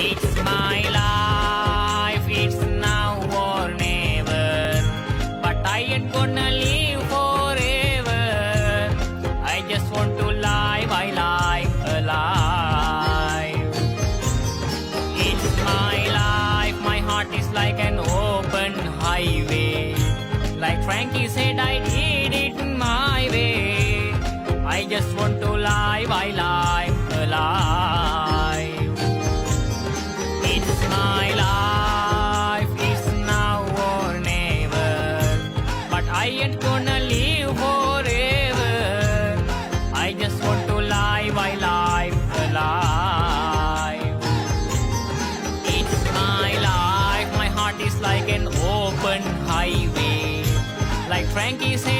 It's my life, it's now or never. But I ain't gonna live forever. I just want to live, I live alive. It's my life, my heart is like an open highway. Like Frankie said, I did it my way. I just want to live, I live alive. It's my life, it's now or never. But I ain't gonna live forever. I just want to live, I live alive. It's my life, my heart is like an open highway. Like Frankie said,